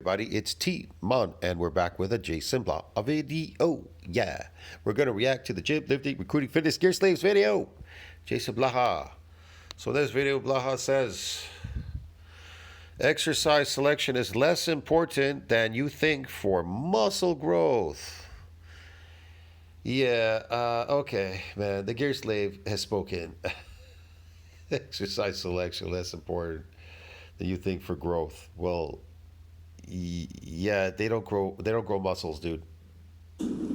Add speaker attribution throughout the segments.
Speaker 1: Everybody, it's T-Mon, and we're back with a JasonBlaha a video. Yeah, we're going to react to the gym, lifting, recruiting, fitness, gear slaves video. JasonBlaha. So this video, Blaha says, exercise selection is less important than you think for muscle growth. Yeah, okay, man, the gear slave has spoken. Exercise selection less important than you think for growth. Well, yeah, they don't grow muscles, dude.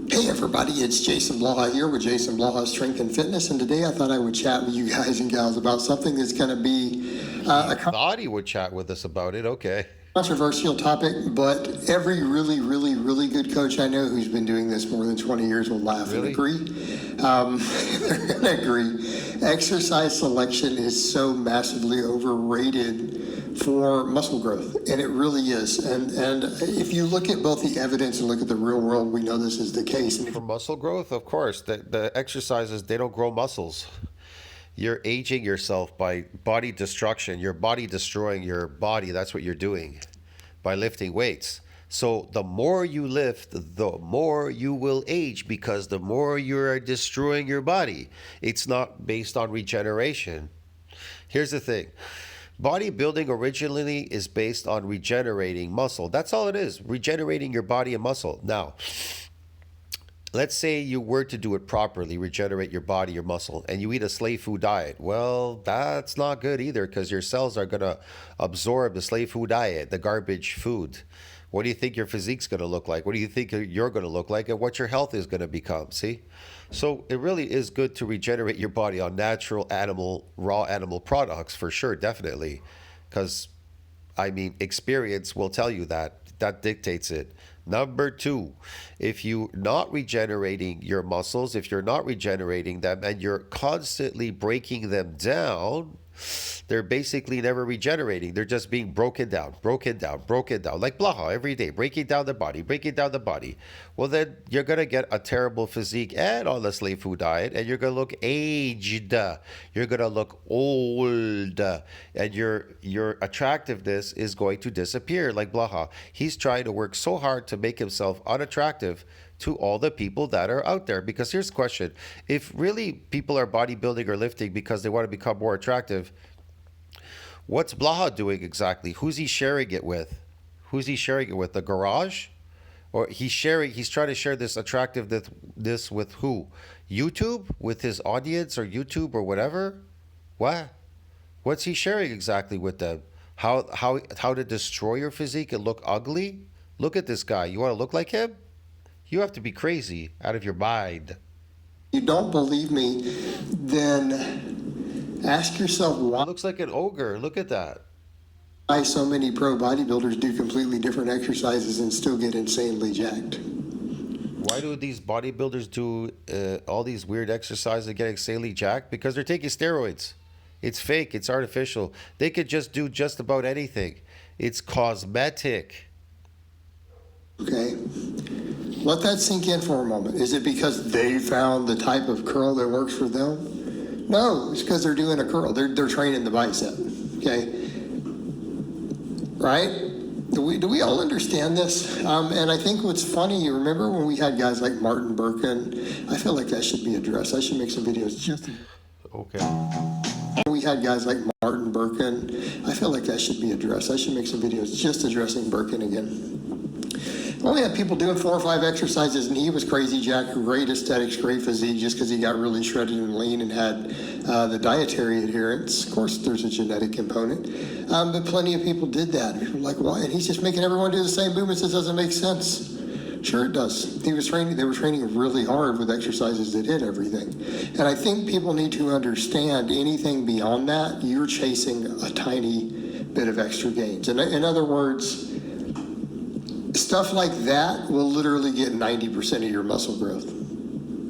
Speaker 2: Hey everybody, it's JasonBlaha here with JasonBlaha Strength and Fitness, and today I thought I would chat with you guys and gals about something that's going to be
Speaker 1: Thought he would chat with us about it. Okay.
Speaker 2: controversial topic, but every really good coach I know who's been doing this more than 20 years will laugh and agree. They're going to agree. Exercise selection is so massively overrated for muscle growth, and it really is. And if you look at both the evidence and look at the real world, we know this is the case. And
Speaker 1: for muscle growth, of course, the exercises, they don't grow muscles. You're aging yourself by body destruction. Your body destroying your body. That's what you're doing by lifting weights. So the more you lift, the more you will age, because the more you're destroying your body. It's not based on regeneration. Here's the thing. Bodybuilding originally is based on regenerating muscle. That's all it is, regenerating your body and muscle. Now, let's say you were to do it properly, regenerate your body, your muscle, and you eat a slave food diet. Well, that's not good either, because your cells are going to absorb the slave food diet, the garbage food. What do you think your physique's going to look like? What do you think you're going to look like, and what your health is going to become? See? So it really is good to regenerate your body on natural raw animal products, for sure, definitely. Because, I mean, experience will tell you that. That dictates it. Number two, if you're not regenerating your muscles, if you're not regenerating them and you're constantly breaking them down, they're basically never regenerating. They're just being broken down, like Blaha every day, breaking down the body. Well, then you're going to get a terrible physique and on the slave food diet, and you're going to look aged. You're going to look old, and your attractiveness is going to disappear, like Blaha. He's trying to work so hard to make himself unattractive to all the people that are out there. Because here's the question. If really people are bodybuilding or lifting because they want to become more attractive, what's Blaha doing exactly? Who's he sharing it with? Who's he sharing it with? The garage? Or he's trying to share this attractiveness with who? YouTube? With his audience, or YouTube, or whatever? What? What's he sharing exactly with them? How to destroy your physique and look ugly? Look at this guy. You want to look like him? You have to be crazy, out of your mind.
Speaker 2: you don't believe me, then ask yourself why.
Speaker 1: Looks like an ogre. Look at that.
Speaker 2: Why so many pro bodybuilders do completely different exercises and still get insanely jacked.
Speaker 1: Why do these bodybuilders do all these weird exercises and get insanely jacked? Because they're taking steroids. It's fake. It's artificial. They could just do just about anything. It's cosmetic.
Speaker 2: Okay? Let that sink in for a moment. Is it because they found the type of curl that works for them? No, it's because they're doing a curl. They're training the bicep. Okay? Right? Do we all understand this? And I think what's funny, you remember when we had guys like Martin Birkin? I feel like that should be addressed. I should make some videos just...
Speaker 1: Okay.
Speaker 2: We had guys like Martin Birkin. I feel like that should be addressed. I should make some videos just addressing Birkin again. We only had people doing 4 or 5 exercises, and he was crazy jacked, great aesthetics, great physique, just because he got really shredded and lean and had the dietary adherence. Of course, there's a genetic component, but plenty of people did that. People were like, why? And he's just making everyone do the same movements. It doesn't make sense. Sure it does. They were training really hard with exercises that hit everything. And I think people need to understand anything beyond that, you're chasing a tiny bit of extra gains. In other words, stuff like that will literally get 90% of your muscle growth.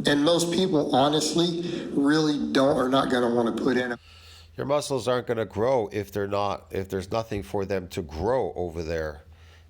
Speaker 2: And most people, honestly, really are not going to want to put in.
Speaker 1: Your muscles aren't going to grow if there's nothing for them to grow over there.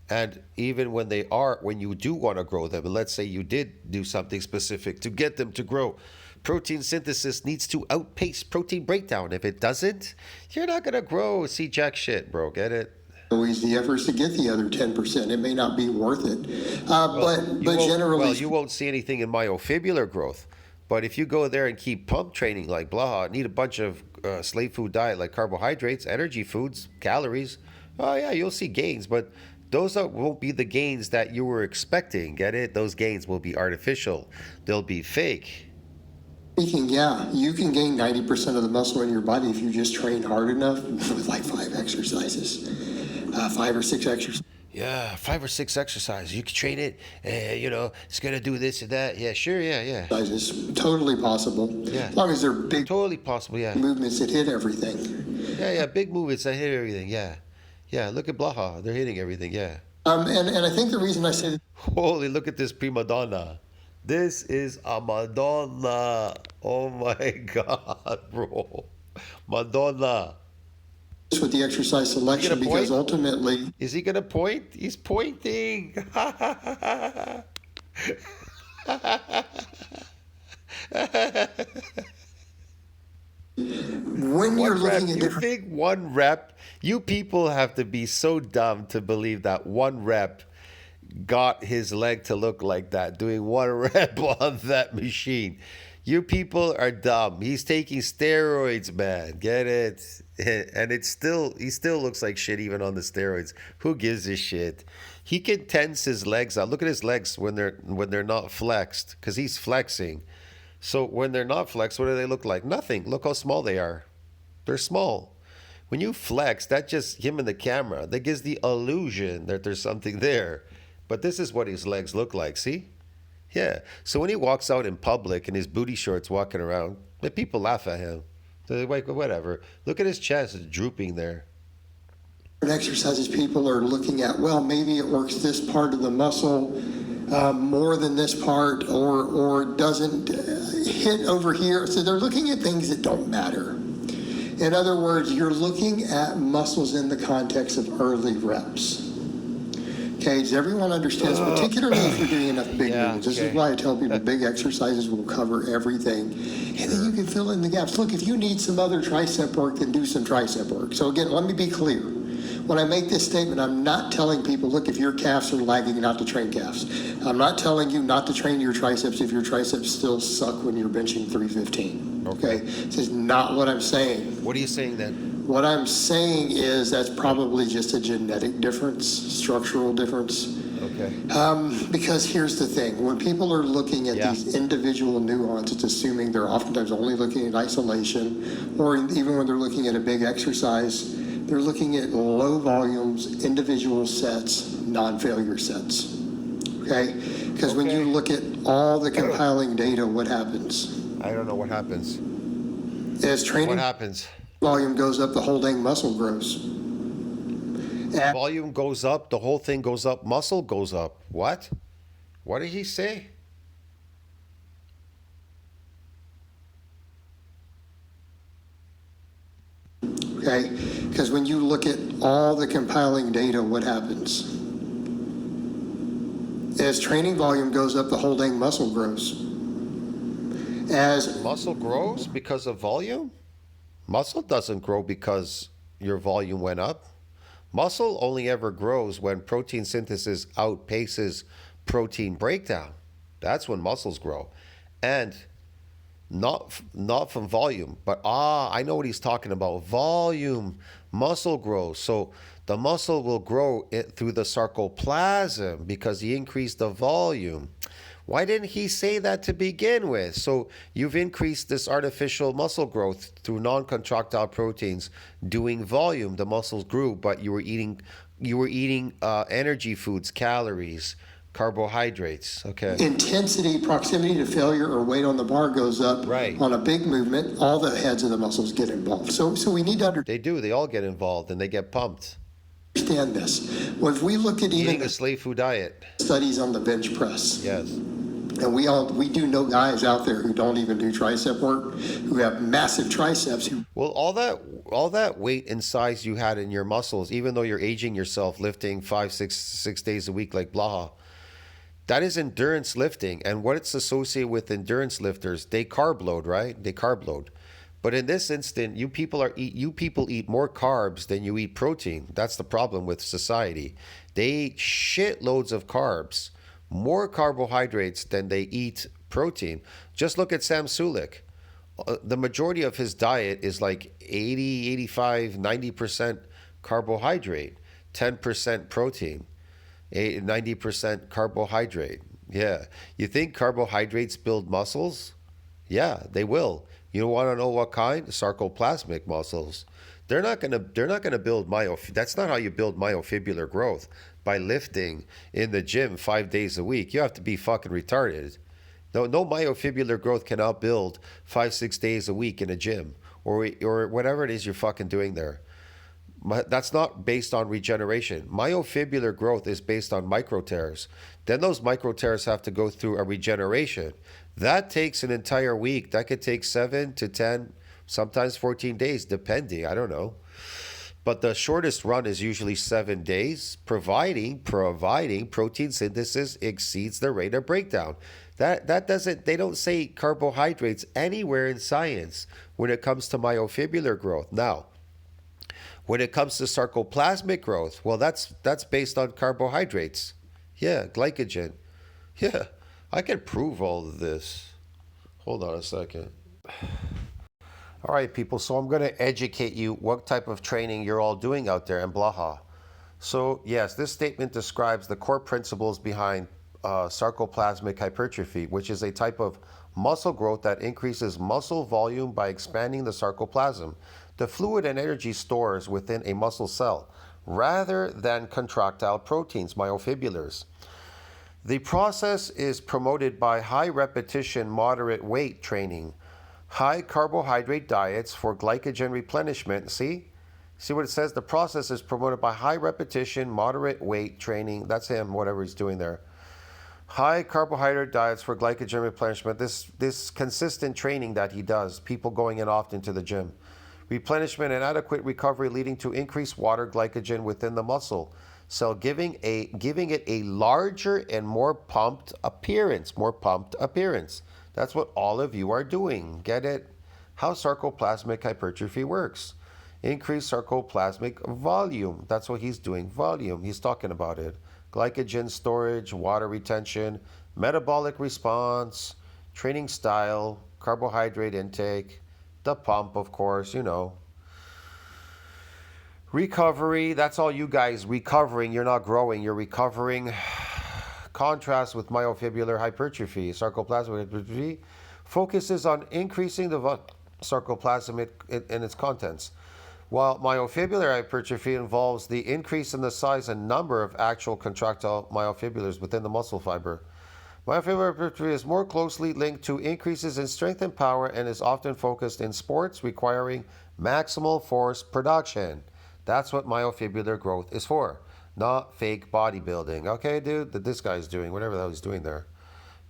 Speaker 1: And even when you do want to grow them, and let's say you did do something specific to get them to grow, protein synthesis needs to outpace protein breakdown. If it doesn't, you're not going to grow. See jack shit, bro. Get it?
Speaker 2: always the efforts to get the other 10%. It may not be worth it. But generally,
Speaker 1: you won't see anything in myofibular growth. But if you go there and keep pump training like Blaha, need a bunch of slave food diet like carbohydrates, energy foods, calories, oh yeah, you'll see gains. But won't be the gains that you were expecting. Get it? Those gains will be artificial. They'll be fake.
Speaker 2: speaking, yeah, you can gain 90% of the muscle in your body if you just train hard enough with like 5 or 6 exercises.
Speaker 1: Yeah, 5 or 6 exercises. You can train it. It's gonna do this and that. Yeah, sure. Yeah.
Speaker 2: Exercises, totally possible.
Speaker 1: Yeah.
Speaker 2: As long as they're big
Speaker 1: Totally possible. Yeah.
Speaker 2: movements that hit everything.
Speaker 1: Yeah. Big movements that hit everything. Yeah. Look at Blaha. They're hitting everything. Yeah.
Speaker 2: And I think the reason I say
Speaker 1: Holy, look at this prima donna. This is a Madonna. Oh my God, bro. Madonna.
Speaker 2: this with the exercise selection, because ultimately,
Speaker 1: Is he gonna point? He's pointing.
Speaker 2: when you're looking at
Speaker 1: You
Speaker 2: different
Speaker 1: think one rep? You people have to be so dumb to believe that one rep got his leg to look like that, doing one rep on that machine. You people are dumb. He's taking steroids, man. Get it? And he still looks like shit even on the steroids. Who gives a shit? He can tense his legs out. Look at his legs when they're not flexed, because he's flexing. So when they're not flexed, what do they look like? Nothing. Look how small they are. They're small. When you flex, that just him in the camera. That gives the illusion that there's something there. But this is what his legs look like. See? Yeah. So when he walks out in public in his booty shorts walking around, the people laugh at him. They're like, whatever. Look at his chest. It's drooping there.
Speaker 2: exercises, people are looking at, well, maybe it works this part of the muscle more than this part, or doesn't hit over here. So they're looking at things that don't matter. In other words, you're looking at muscles in the context of early reps. Okay, does everyone understand? Particularly if you're doing enough big movements. This is why I tell people big exercises will cover everything. And then you can fill in the gaps. Look, if you need some other tricep work, then do some tricep work. So again, let me be clear. When I make this statement, I'm not telling people, look, if your calves are lagging, not to train calves. I'm not telling you not to train your triceps if your triceps still suck when you're benching 315. Okay? This is not what I'm saying.
Speaker 1: What are you saying then?
Speaker 2: What I'm saying is that's probably just a genetic difference, structural difference.
Speaker 1: Okay.
Speaker 2: Because here's the thing. When people are looking at these individual nuances, assuming they're oftentimes only looking at isolation, or even when they're looking at a big exercise, they're looking at low volumes, individual sets, non-failure sets. Okay? Because when you look at all the compiling data, what happens?
Speaker 1: I don't know what happens.
Speaker 2: As training
Speaker 1: What happens?
Speaker 2: volume goes up, the whole dang muscle grows.
Speaker 1: Volume goes up, the whole thing goes up, muscle goes up. What? What did he say?
Speaker 2: Okay? Because when you look at all the compiling data, what happens? As training volume goes up, the whole dang muscle grows. As
Speaker 1: Muscle grows because of volume? Muscle doesn't grow because your volume went up. Muscle only ever grows when protein synthesis outpaces protein breakdown. That's when muscles grow. And not from volume, but I know what he's talking about. Volume, muscle grows. So the muscle will grow through the sarcoplasm because he increased the volume. Why didn't he say that to begin with? So you've increased this artificial muscle growth through non-contractile proteins doing volume. The muscles grew, but you were eating energy foods, calories, carbohydrates. Okay.
Speaker 2: intensity, proximity to failure, or weight on the bar goes up
Speaker 1: Right.
Speaker 2: on a big movement, all the heads of the muscles get involved. So we need to
Speaker 1: They do. They all get involved and they get pumped.
Speaker 2: understand this. Well, if we look at even
Speaker 1: Eating a slave food diet.
Speaker 2: studies on the bench press,
Speaker 1: Yes.
Speaker 2: and we do know guys out there who don't even do tricep work, who have massive triceps, who
Speaker 1: Well, all that weight and size you had in your muscles, even though you're aging yourself, lifting 5, 6 days a week like Blaha, that is endurance lifting. And what it's associated with endurance lifters, they carb load, right? They carb load. But in this instant, you people eat more carbs than you eat protein. That's the problem with society. They eat shitloads of carbs, more carbohydrates than they eat protein. Just look at Sam Sulik. The majority of his diet is like 80, 85, 90% carbohydrate, 10% protein, 90% carbohydrate. Yeah. You think carbohydrates build muscles? Yeah, they will. You want to know what kind? Sarcoplasmic muscles. They're not gonna build that's not how you build myofibrillar growth, by lifting in the gym 5 days a week. You have to be fucking retarded. No myofibrillar growth can outbuild 5, 6 days a week in a gym, or whatever it is you're fucking doing there. That's not based on regeneration. Myofibrillar growth is based on micro tears. Then those micro tears have to go through a regeneration. That takes an entire week. That could take 7 to 10, sometimes 14 days, depending. I don't know. But the shortest run is usually 7 days, providing protein synthesis exceeds the rate of breakdown. That doesn't, they don't say carbohydrates anywhere in science when it comes to myofibrillar growth. Now, when it comes to sarcoplasmic growth, well, that's based on carbohydrates. Yeah, glycogen. Yeah, I can prove all of this. Hold on a second. All right, people, so I'm going to educate you what type of training you're all doing out there in Blaha. So, yes, this statement describes the core principles behind sarcoplasmic hypertrophy, which is a type of muscle growth that increases muscle volume by expanding the sarcoplasm, the fluid and energy stores within a muscle cell, rather than contractile proteins, myofibrillars. The process is promoted by high repetition, moderate weight training, high carbohydrate diets for glycogen replenishment. See what it says? The process is promoted by high repetition, moderate weight training. That's him, whatever he's doing there. High carbohydrate diets for glycogen replenishment. This consistent training that he does, people going in often to the gym. Replenishment and adequate recovery leading to increased water glycogen within the muscle cell, giving it a larger and more pumped appearance. That's what all of you are doing. Get it? How sarcoplasmic hypertrophy works. Increased sarcoplasmic volume. That's what he's doing. Volume. He's talking about it. Glycogen storage, water retention, metabolic response, training style, carbohydrate intake, the pump, of course, Recovery, that's all you guys recovering. You're not growing, you're recovering. Contrast with myofibrillar hypertrophy. Sarcoplasmic hypertrophy focuses on increasing the sarcoplasm in its contents, while myofibrillar hypertrophy involves the increase in the size and number of actual contractile myofibrillars within the muscle fiber. Myofibrillar hypertrophy is more closely linked to increases in strength and power and is often focused in sports requiring maximal force production. That's what myofibrillar growth is for, not fake bodybuilding. Okay, dude, that this guy's doing, whatever the hell he's doing there.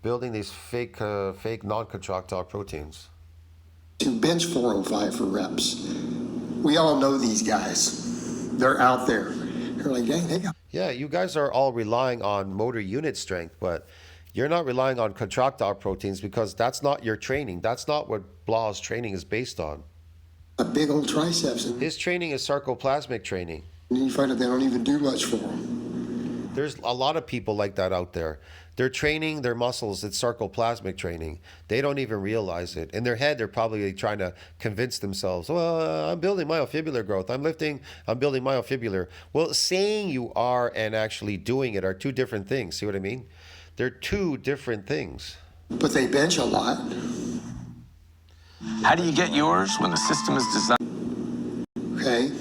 Speaker 1: Building these fake non-contractile proteins.
Speaker 2: To bench 405 for reps. We all know these guys. They're out there. They're like, dang, they got...
Speaker 1: Yeah, you guys are all relying on motor unit strength, but you're not relying on contractile proteins because that's not your training. That's not what Blaha's training is based on.
Speaker 2: a big old triceps.
Speaker 1: His training is sarcoplasmic training.
Speaker 2: And you find out they don't even do much for them.
Speaker 1: There's a lot of people like that out there. They're training their muscles. It's sarcoplasmic training. They don't even realize it. In their head, they're probably trying to convince themselves, well, I'm building myofibrillar growth. I'm building myofibrillar. Well, saying you are and actually doing it are two different things. See what I mean? They're two different things.
Speaker 2: But they bench a lot.
Speaker 3: How do you get yours when the system is designed?
Speaker 2: Okay.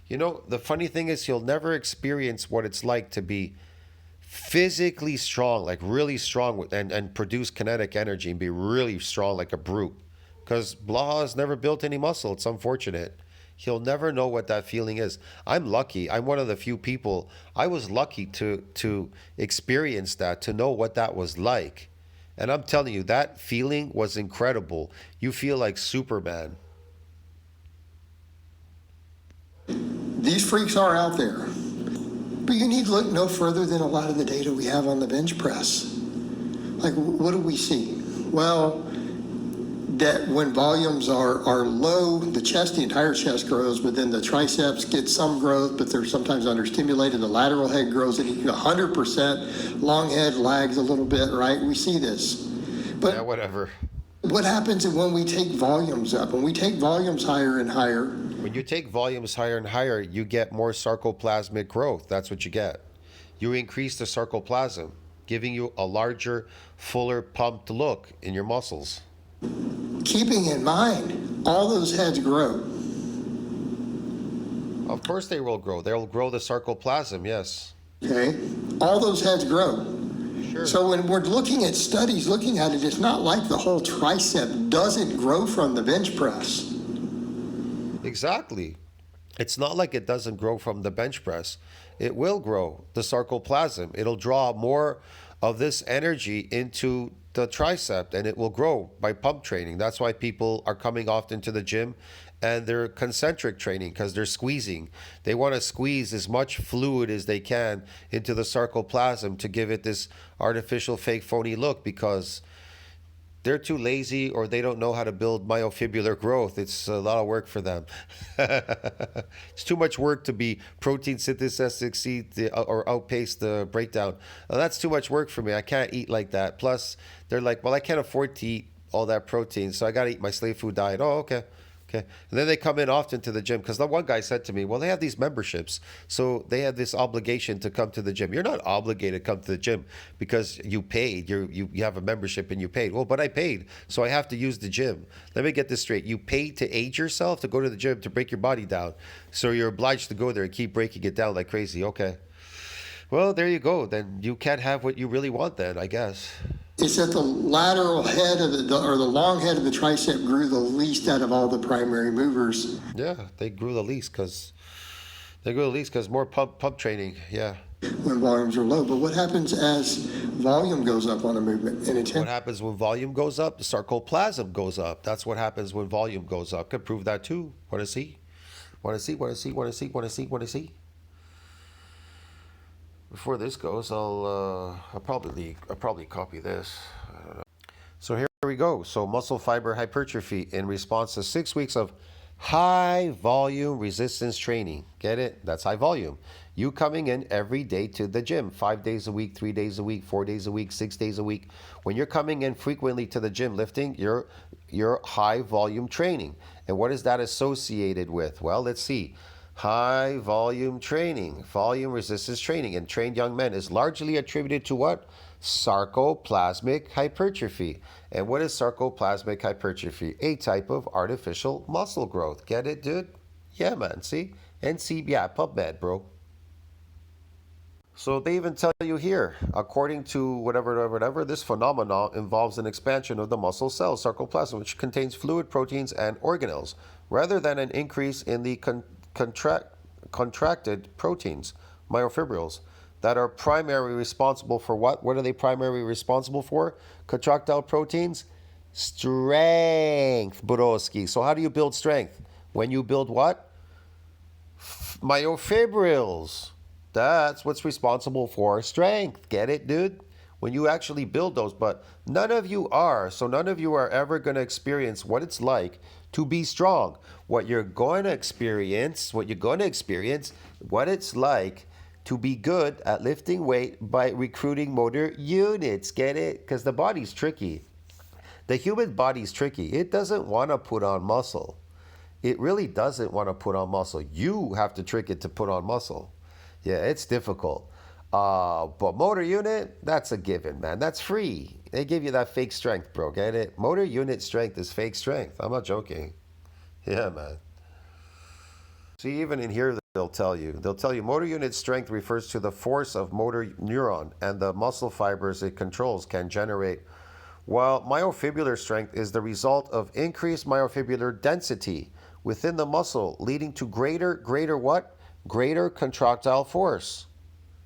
Speaker 1: You know, the funny thing is he'll never experience what it's like to be physically strong, like really strong, and produce kinetic energy and be really strong like a brute. Because Blaha has never built any muscle. It's unfortunate. He'll never know what that feeling is. I'm lucky. I'm one of the few people. I was lucky to experience that, to know what that was like. And I'm telling you, that feeling was incredible. You feel like Superman.
Speaker 2: These freaks are out there. But you need to look no further than a lot of the data we have on the bench press. Like, what do we see? Well, that when volumes are low, the entire chest grows, but then the triceps get some growth, but they're sometimes understimulated. The lateral head grows at 100%. Long head lags a little bit, right? We see this. But
Speaker 1: Yeah, whatever.
Speaker 2: what happens when we take volumes up? When we take volumes higher and higher,
Speaker 1: When you take volumes higher and higher, you get more sarcoplasmic growth. That's what you get. You increase the sarcoplasm, giving you a larger, fuller, pumped look in your muscles.
Speaker 2: keeping in mind, all those heads grow.
Speaker 1: Of course they will grow. They'll grow the sarcoplasm, yes.
Speaker 2: Okay? All those heads grow.
Speaker 1: Sure.
Speaker 2: So when we're looking at studies, looking at it, it's not like the whole tricep doesn't grow from the bench press.
Speaker 1: Exactly. It's not like it doesn't grow from the bench press. It will grow the sarcoplasm. It'll draw more of this energy into the tricep and it will grow by pump training. That's why people are coming often to the gym and they're concentric training because they're squeezing. They want to squeeze as much fluid as they can into the sarcoplasm to give it this artificial fake phony look because they're too lazy or they don't know how to build myofibrillar growth. It's a lot of work for them. It's too much work to be protein synthesis exceed or outpace the breakdown. That's too much work for me. I can't eat like that. Plus, they're like, well, I can't afford to eat all that protein, so I got to eat my slave food diet. Oh, okay. Okay. And then they come in often to the gym because the one guy said to me, well, they have these memberships. So they have this obligation to come to the gym. You're not obligated to come to the gym because you paid. You have a membership and you paid. Well, but I paid. So I have to use the gym. Let me get this straight. You paid to age yourself to go to the gym to break your body down. So you're obliged to go there and keep breaking it down like crazy. Okay. Well, there you go. Then you can't have what you really want then, I guess.
Speaker 2: It's that the lateral head of the long head of the tricep grew the least out of all the primary movers.
Speaker 1: Yeah, they grew the least because more pump training. Yeah.
Speaker 2: When volumes are low. But what happens as volume goes up on a movement? And
Speaker 1: What happens when volume goes up? The sarcoplasm goes up. That's what happens when volume goes up. Could prove that too. Want to see? Want to see? Want to see? Want to see? Want to see? Want to see? Before this goes, I'll probably copy this. I don't know. So here we go. So muscle fiber hypertrophy in response to 6 weeks of high volume resistance training. Get it? That's high volume. You coming in every day to the gym, 5 days a week, 3 days a week, 4 days a week, 6 days a week. When you're coming in frequently to the gym lifting, you're high volume training. And what is that associated with? Well, let's see. High volume training, volume resistance training in trained young men is largely attributed to what? Sarcoplasmic hypertrophy. And what is sarcoplasmic hypertrophy? A type of artificial muscle growth. Get it, dude? Yeah, man. See? yeah, PubMed, bro. So they even tell you here, according to whatever, this phenomenon involves an expansion of the muscle cells, sarcoplasm, which contains fluid, proteins, and organelles, rather than an increase in the contracted proteins, myofibrils, that are primarily responsible for what? What are they primarily responsible for? Contractile proteins? Strength, Borowski. So how do you build strength? When you build what? Myofibrils. That's what's responsible for strength. Get it, dude? When you actually build those, but none of you are. So none of you are ever going to experience what it's like to be strong. What you're going to experience, what it's like to be good at lifting weight by recruiting motor units. Get it? Because the body's tricky. The human body's tricky. It doesn't want to put on muscle. It really doesn't want to put on muscle. You have to trick it to put on muscle. Yeah, it's difficult. But motor unit, that's a given, man. That's free. They give you that fake strength, bro. Get it? Motor unit strength is fake strength. I'm not joking. Yeah, man. See, even in here, they'll tell you motor unit strength refers to the force of motor neuron and the muscle fibers it controls can generate, while myofibrillar strength is the result of increased myofibrillar density within the muscle, leading to greater what? Greater contractile force.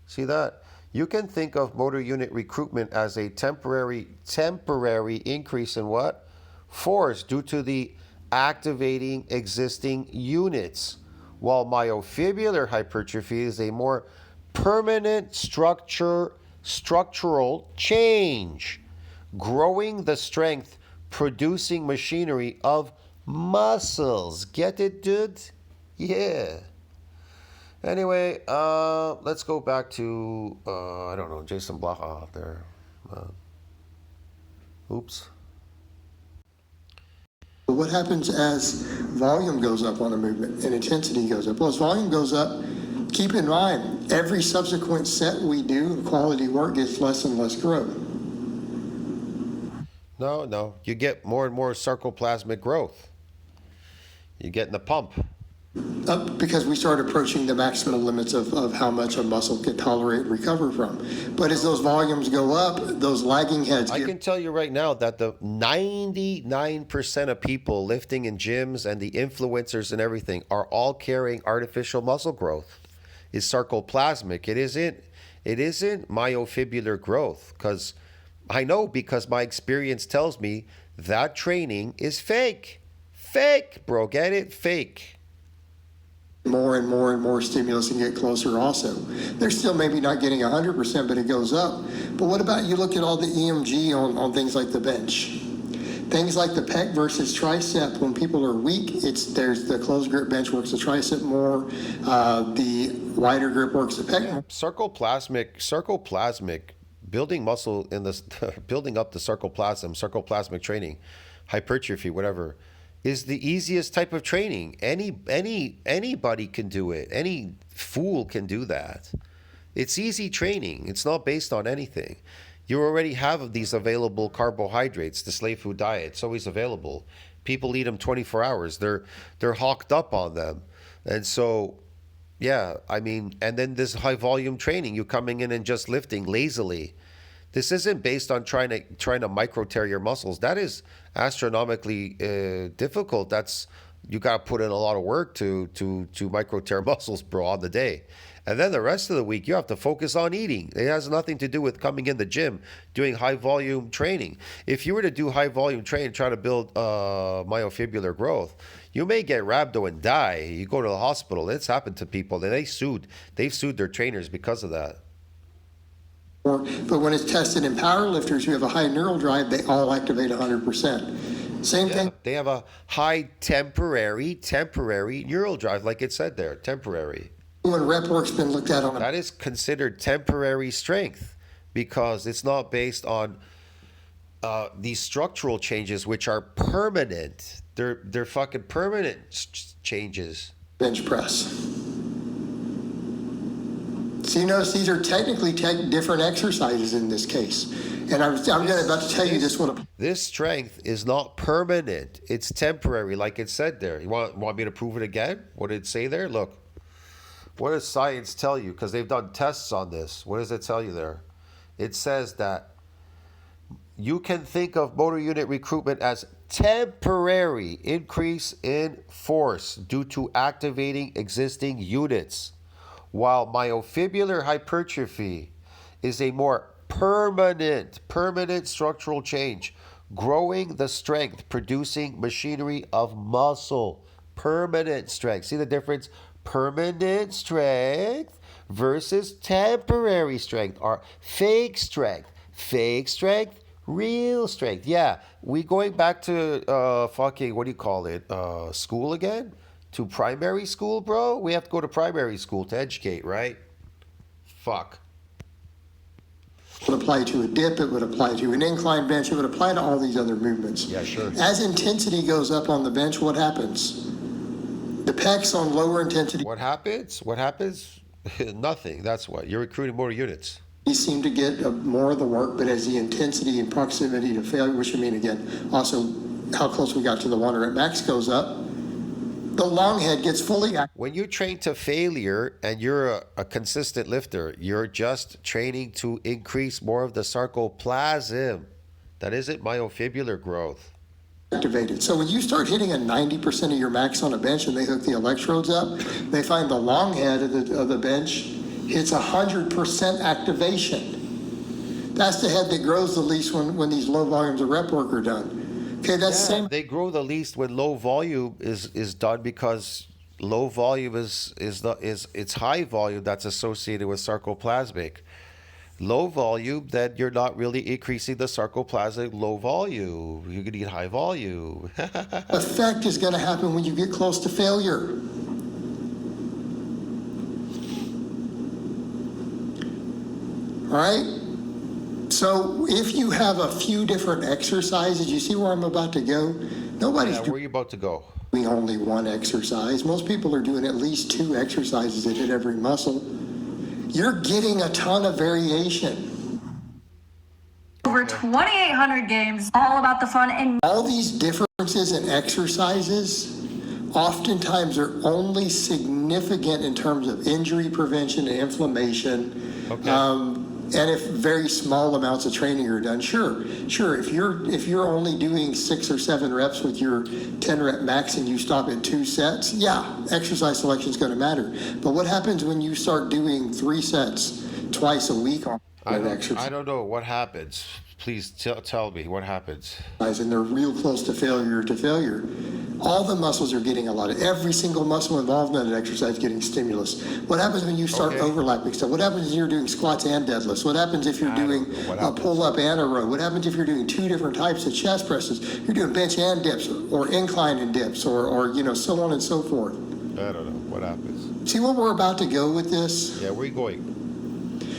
Speaker 1: See that? You can think of motor unit recruitment as a temporary increase in what? Force due to the activating existing units, while myofibrillar hypertrophy is a more permanent structural change, growing the strength producing machinery of muscles. Get it, dude? Yeah. Anyway, let's go back to, I don't know, JasonBlaha out there. Oops.
Speaker 2: But what happens as volume goes up on a movement and intensity goes up? Well, as volume goes up, keep in mind, every subsequent set we do, quality work gets less and less growth.
Speaker 1: No. You get more and more sarcoplasmic growth. You get in the pump.
Speaker 2: Because we start approaching the maximum limits of how much a muscle can tolerate and recover from. But as those volumes go up, those lagging heads
Speaker 1: I can tell you right now that the 99% of people lifting in gyms and the influencers and everything are all carrying artificial muscle growth. It's sarcoplasmic. It isn't myofibrillar growth, because I know, because my experience tells me that training is fake. Fake, bro. Get it? Fake.
Speaker 2: more and more and more stimulus and get closer also. They're still maybe not getting 100%, but it goes up. But what about you look at all the EMG on things like the bench? Things like the pec versus tricep, when people are weak, there's the closed grip bench works the tricep more, the wider grip works the pec.
Speaker 1: Sarcoplasmic, building muscle in this, building up the sarcoplasmic training, hypertrophy, whatever, is the easiest type of training. Anybody can do it. Any fool can do that. It's easy training. It's not based on anything. You already have these available carbohydrates. The slave food diet, it's always available. People eat them 24 hours. They're hawked up on them. And so, yeah, I mean, and then this high volume training, you coming in and just lifting lazily. This isn't based on trying to micro tear your muscles. That is astronomically difficult. You got to put in a lot of work to micro tear muscles, bro, on the day. And then the rest of the week, you have to focus on eating. It has nothing to do with coming in the gym, doing high volume training. If you were to do high volume training, try to build myofibrillar growth, you may get rhabdo and die. You go to the hospital. It's happened to people. They've sued their trainers because of that.
Speaker 2: But when it's tested in power lifters who have a high neural drive, they all activate 100%. Same thing.
Speaker 1: They have a high temporary neural drive, like it said there, temporary.
Speaker 2: When rep work's been looked at on
Speaker 1: that is considered temporary strength, because it's not based on these structural changes, which are permanent. They're fucking permanent changes.
Speaker 2: Bench press. So you notice these are technically different exercises in this case. And I'm about to tell you this one.
Speaker 1: This strength is not permanent. It's temporary, like it said there. You want me to prove it again? What did it say there? Look. What does science tell you? Because they've done tests on this. What does it tell you there? It says that you can think of motor unit recruitment as temporary increase in force due to activating existing units, while myofibrillar hypertrophy is a more permanent structural change, growing the strength, producing machinery of muscle. Permanent strength. See the difference? Permanent strength versus temporary strength, or fake strength, real strength. Yeah, we going back to fucking, what do you call it, school again? To primary school, bro? We have to go to primary school to educate, right? Fuck.
Speaker 2: It would apply to a dip, it would apply to an incline bench, it would apply to all these other movements.
Speaker 1: Yeah, sure.
Speaker 2: As intensity goes up on the bench, what happens? The pecs on lower intensity.
Speaker 1: What happens? Nothing. That's what. You're recruiting more units.
Speaker 2: You seem to get more of the work, but as the intensity and proximity to failure, which I mean, again, also how close we got to the 1 rep max goes up, the long head gets fully active.
Speaker 1: When you train to failure and you're a consistent lifter, you're just training to increase more of the sarcoplasm. That isn't myofibrillar growth.
Speaker 2: Activated. So when you start hitting a 90% of your max on a bench and they hook the electrodes up, they find the long head of the bench hits 100% activation. That's the head that grows the least when these low volumes of rep work are done. Okay, that's same.
Speaker 1: They grow the least when low volume is done, because low volume it's high volume that's associated with sarcoplasmic. Low volume, then you're not really increasing the sarcoplasmic low volume. You're going to need high volume.
Speaker 2: Effect is going to happen when you get close to failure. All right? So if you have a few different exercises, you see where I'm about to go? Nobody's
Speaker 1: Yeah, where are you about to go?
Speaker 2: doing only one exercise. Most people are doing at least 2 exercises that hit every muscle. You're getting a ton of variation.
Speaker 4: Over 2,800 games, all about the fun and
Speaker 2: All these differences in exercises oftentimes are only significant in terms of injury prevention and inflammation.
Speaker 1: Okay.
Speaker 2: And if very small amounts of training are done, sure. If you're only doing 6 or 7 reps with your 10 rep max and you stop at 2 sets, yeah, exercise selection is going to matter. But what happens when you start doing 3 sets twice a week on an exercise?
Speaker 1: I don't know what happens. Please tell me what happens.
Speaker 2: And they're real close to failure. All the muscles are getting a lot of, every single muscle involved in an exercise getting stimulus. What happens when you start overlapping stuff? What happens if you're doing squats and deadlifts? What happens if you're doing a pull-up and a row? What happens if you're doing 2 different types of chest presses? You're doing bench and dips, or incline and dips, or so on and so forth.
Speaker 1: I don't know what happens.
Speaker 2: See where we're about to go with this?
Speaker 1: Yeah, where are you going?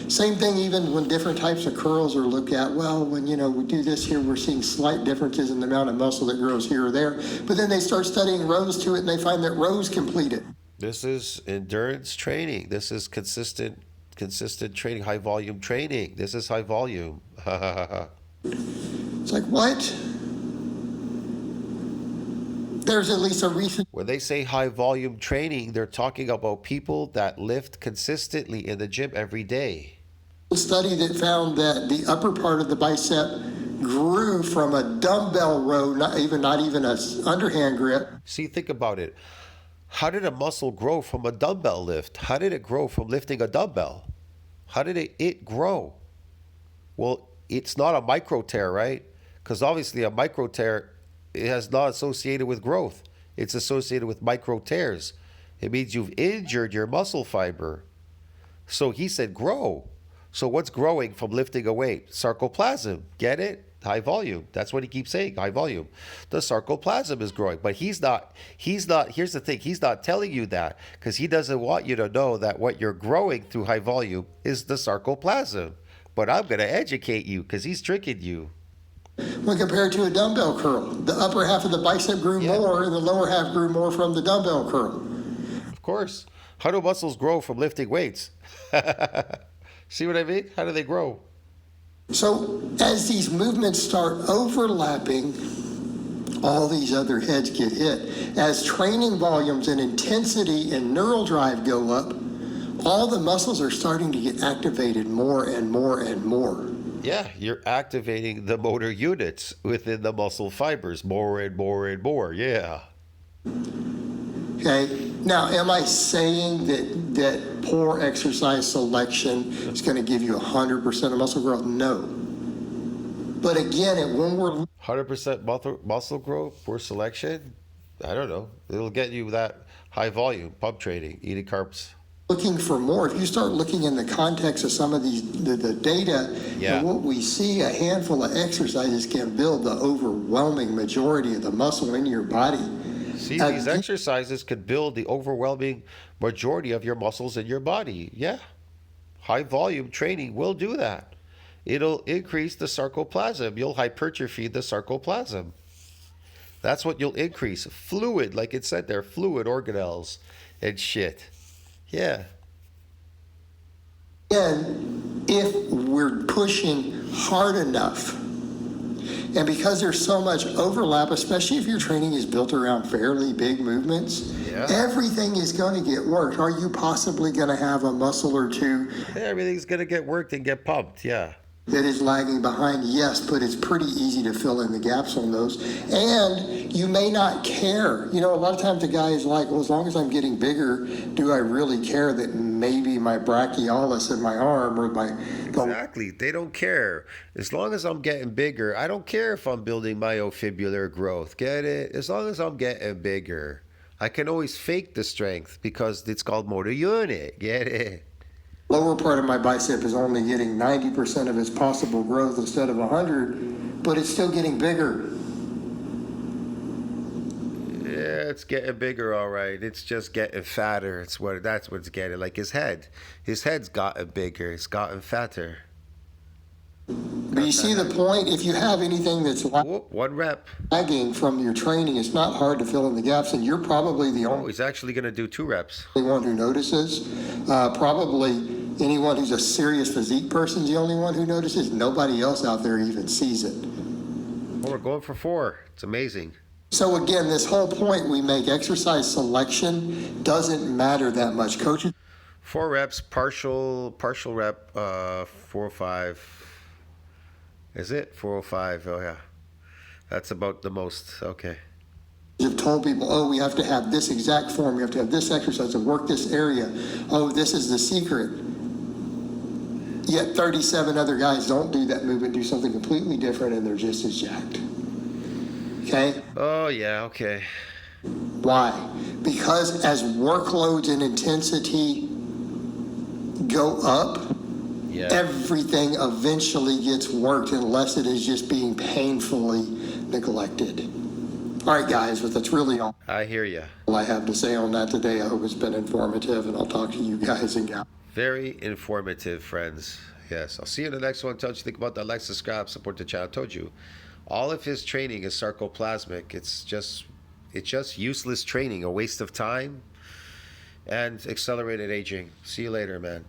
Speaker 2: Same thing even when different types of curls are looked at. Well, when we do this here, we're seeing slight differences in the amount of muscle that grows here or there. But then they start studying rows to it and they find that rows complete it.
Speaker 1: This is endurance training. This is consistent training, high volume training. This is high volume.
Speaker 2: It's like, what? There's at least a recent
Speaker 1: When they say high volume training, they're talking about people that lift consistently in the gym every day.
Speaker 2: study that found that the upper part of the bicep grew from a dumbbell row, not even a underhand grip.
Speaker 1: See, think about it. How did a muscle grow from a dumbbell lift? How did it grow from lifting a dumbbell? How did it grow? Well, it's not a micro tear, right? Because obviously a micro tear, it has not associated with growth. It's associated with micro tears. It means you've injured your muscle fiber. So he said grow. So what's growing from lifting a weight? Sarcoplasm. Get it? High volume. That's what he keeps saying, high volume. The sarcoplasm is growing. But here's the thing, he's not telling you that because he doesn't want you to know that what you're growing through high volume is the sarcoplasm. But I'm going to educate you because he's tricking you.
Speaker 2: When compared to a dumbbell curl, the upper half of the bicep grew more and the lower half grew more from the dumbbell curl.
Speaker 1: Of course. How do muscles grow from lifting weights? See what I mean? How do they grow?
Speaker 2: So as these movements start overlapping, all these other heads get hit. As training volumes and intensity and neural drive go up, all the muscles are starting to get activated more and more and more.
Speaker 1: Yeah, you're activating the motor units within the muscle fibers more and more and more. Yeah.
Speaker 2: Okay. Now, am I saying that poor exercise selection is going to give you 100% of muscle growth? No. But again, when we're
Speaker 1: 100% muscle growth, poor selection? I don't know. It'll get you that high volume, pump training, eating carbs.
Speaker 2: looking for more, if you start looking in the context of some of the data, and what we see, a handful of exercises can build the overwhelming majority of the muscle in your body.
Speaker 1: See, these exercises could build the overwhelming majority of your muscles in your body. Yeah. High volume training will do that. It'll increase the sarcoplasm. You'll hypertrophy the sarcoplasm. That's what you'll increase. Fluid, like it said there, fluid organelles and shit. Yeah.
Speaker 2: And if we're pushing hard enough, and because there's so much overlap, especially if your training is built around fairly big movements, everything is going to get worked. Are you possibly going to have a muscle or two?
Speaker 1: Everything's going to get worked and get pumped, yeah.
Speaker 2: That is lagging behind, yes, but it's pretty easy to fill in the gaps on those. And you may not care. You know, a lot of times the guy is like, well, as long as I'm getting bigger, do I really care that maybe my brachialis in my arm or my...
Speaker 1: Exactly. They don't care. As long as I'm getting bigger, I don't care if I'm building myofibrillar growth. Get it? As long as I'm getting bigger. I can always fake the strength because it's called motor unit. Get it?
Speaker 2: lower part of my bicep is only getting 90% of its possible growth instead of 100, but it's still getting bigger.
Speaker 1: Yeah, it's getting bigger, all right. It's just getting fatter. That's what's getting. Like his head. His head's gotten bigger. It's gotten fatter.
Speaker 2: But you see the point? If you have anything that's
Speaker 1: Whoop, 1 rep.
Speaker 2: lagging from your training, it's not hard to fill in the gaps, and you're probably the
Speaker 1: Oh,
Speaker 2: only
Speaker 1: he's actually going to do 2 reps.
Speaker 2: one who notices. Probably anyone who's a serious physique person is the only one who notices. Nobody else out there even sees it.
Speaker 1: Oh, we're going for 4. It's amazing.
Speaker 2: So again, this whole point we make, exercise selection doesn't matter that much. Coaches
Speaker 1: 4 reps, partial rep, 405. Is it 405? Oh yeah, that's about the most. Okay.
Speaker 2: have told people, oh, we have to have this exact form, we have to have this exercise to work this area. Oh, this is the secret. Yet 37 other guys don't do that movement, do something completely different, and they're just as jacked. Okay?
Speaker 1: Oh yeah, okay.
Speaker 2: Why? Because as workloads and intensity go up,
Speaker 1: Yeah.
Speaker 2: everything eventually gets worked unless it is just being painfully neglected. All right, guys, but that's really all
Speaker 1: I hear you.
Speaker 2: I have to say on that today. I hope it's been informative, and I'll talk to you guys and gals.
Speaker 1: Very informative, friends. Yes, I'll see you in the next one. Tell what you think about that. Like, subscribe, support the channel. I told you, all of his training is sarcoplasmic. It's just useless training, a waste of time, and accelerated aging. See you later, man.